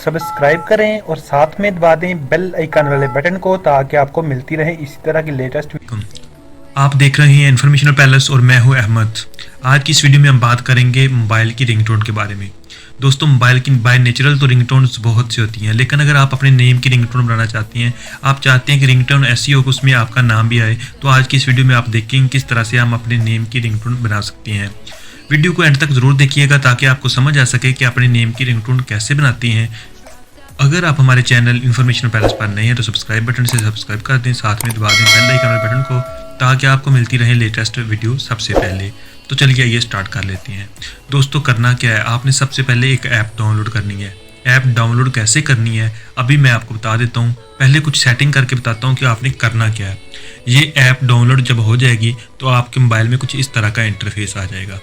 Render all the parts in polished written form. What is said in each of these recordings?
Subscribe करें और साथ में दबा दें बेल आइकन वाले बटन को ताकि आपको मिलती रहे इसी तरह की लेटेस्ट। आप देख रहे हैं इन्फॉर्मेशनल पैलेस और मैं हूं अहमद। आज की इस वीडियो में हम बात करेंगे मोबाइल की रिंगटोन के बारे में। दोस्तों, मोबाइल की बाय नेचुरल तो रिंगटोन्स बहुत सी होती हैं, लेकिन अगर आप अपने नेम की रिंगटोन बनाना चाहती हैं, आप चाहते हैं कि रिंगटोन ऐसी हो कि उसमें आपका नाम भी आए, तो आज की इस वीडियो में आप देखेंगे किस तरह से हम अपने नेम की रिंगटोन बना सकती हैं। वीडियो को एंड तक ज़रूर देखिएगा ताकि आपको समझ आ सके कि अपने नेम की रिंगटोन कैसे बनाती हैं। अगर आप हमारे चैनल इन्फॉर्मेशन पैलेस पर नए हैं तो सब्सक्राइब बटन से सब्सक्राइब कर दें, साथ में दबा दें बेल आइकन वाले बटन को ताकि आपको मिलती रहे लेटेस्ट वीडियो सबसे पहले। तो चलिए ये स्टार्ट कर लेते हैं। दोस्तों, करना क्या है, आपने सबसे पहले एक ऐप डाउनलोड करनी है। ऐप डाउनलोड कैसे करनी है अभी मैं आपको बता देता हूँ। पहले कुछ सेटिंग करके बताता हूँ कि आपने करना क्या है। ये ऐप डाउनलोड जब हो जाएगी तो आपके मोबाइल में कुछ इस तरह का इंटरफेस आ जाएगा।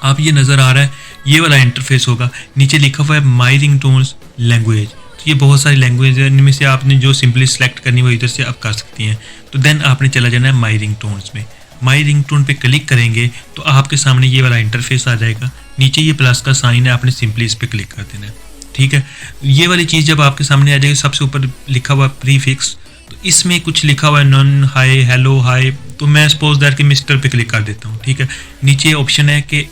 आप ये नज़र आ रहा है, ये वाला इंटरफेस होगा। नीचे लिखा हुआ है माई रिंगटोन्स लैंग्वेज। तो ये बहुत सारी लैंग्वेज है, इनमें से आपने जो सिंपली सेलेक्ट करनी है वो इधर से आप कर सकती हैं। तो देन आपने चला जाना है माई रिंगटोन्स में। माई रिंगटोन पे क्लिक करेंगे तो आपके सामने ये वाला इंटरफेस आ जाएगा। नीचे ये प्लस का साइन है, आपने सिंपली इस पर क्लिक कर देना है। ठीक है, ये वाली चीज़ जब आपके सामने आ जाएगी, सबसे ऊपर लिखा हुआ प्रीफिक्स, तो इसमें कुछ लिखा हुआ है नॉन, हाई, हेलो, हाई। तो मैं सपोज दैट कि मिस्टर पे क्लिक कर देता हूँ। ठीक है, नीचे ऑप्शन है कि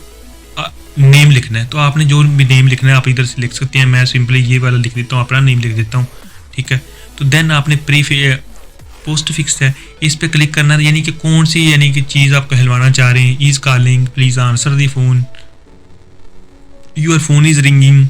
नेम लिखना है, तो आपने जो भी नेम लिखना है आप इधर से लिख सकते हैं। मैं सिंपली ये वाला लिख देता हूँ, अपना नेम लिख देता हूँ। ठीक है, तो देन आपने पोस्ट फिक्स है, इस पे क्लिक करना है, यानी कि कौन सी यानी कि चीज़ आप कहलवाना चाह रहे हैं। Is calling, please answer the phone, your phone is ringing,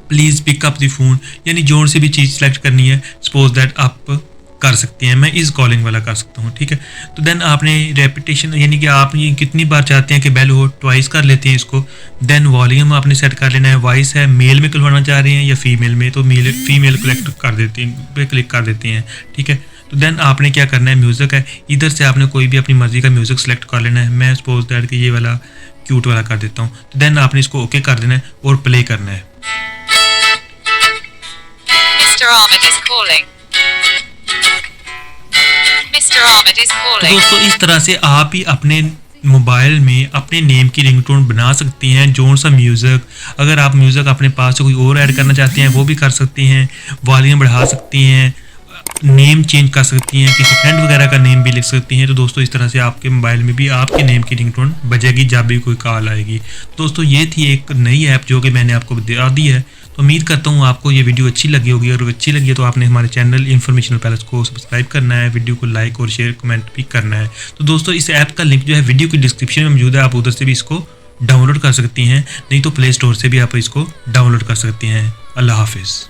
please pick up the phone, यानी जोन से भी चीज़ सेलेक्ट करनी है सपोज दैट आप कर सकते हैं। मैं इस कॉलिंग वाला कर सकता हूँ। ठीक है, तो देन आपने रेपिटेशन यानी कि आप ये कितनी बार चाहते हैं कि बेल हो, ट्वाइस कर लेते हैं इसको। देन वॉल्यूम आपने सेट कर लेना है। वॉइस है, मेल में खुलवाना चाह रहे हैं या फीमेल में, तो फीमेल कलेक्ट कर देते हैं, पे क्लिक कर देते हैं। ठीक है, तो देन आपने क्या करना है, म्यूज़िक है, इधर से आपने कोई भी अपनी मर्जी का म्यूज़िक सेलेक्ट कर लेना है। मैं सपोज दैट कि ये वाला क्यूट वाला कर देता हूँ। तो देन आपने इसको ओके कर देना है और प्ले करना है। तो दोस्तों, इस तरह से आप ही अपने मोबाइल में अपने नेम की रिंगटोन बना सकती हैं। जोन सा म्यूज़िक, अगर आप म्यूज़िक अपने पास से कोई और ऐड करना चाहते हैं वो भी कर सकती हैं। वॉल्यूम बढ़ा सकती हैं, नेम चेंज कर सकती हैं, किसी फ्रेंड वगैरह का नेम भी लिख सकती हैं। तो दोस्तों, इस तरह से आपके मोबाइल में भी आपके नेम की रिंगटोन बजेगी जब भी कोई कॉल आएगी। दोस्तों, ये थी एक नई ऐप जो कि मैंने आपको बता दी है। तो उम्मीद करता हूँ आपको ये वीडियो अच्छी लगी होगी। अगर अच्छी लगी है तो आपने हमारे चैनल इन्फॉर्मेशनल पैलेस को सब्सक्राइब करना है, वीडियो को लाइक और शेयर कमेंट भी करना है। तो दोस्तों, इस ऐप का लिंक जो है वीडियो की डिस्क्रिप्शन में मौजूद है, आप उधर से भी इसको डाउनलोड कर सकती हैं, नहीं तो प्ले स्टोर से भी आप इसको डाउनलोड कर सकती हैं। अल्लाह हाफिज़।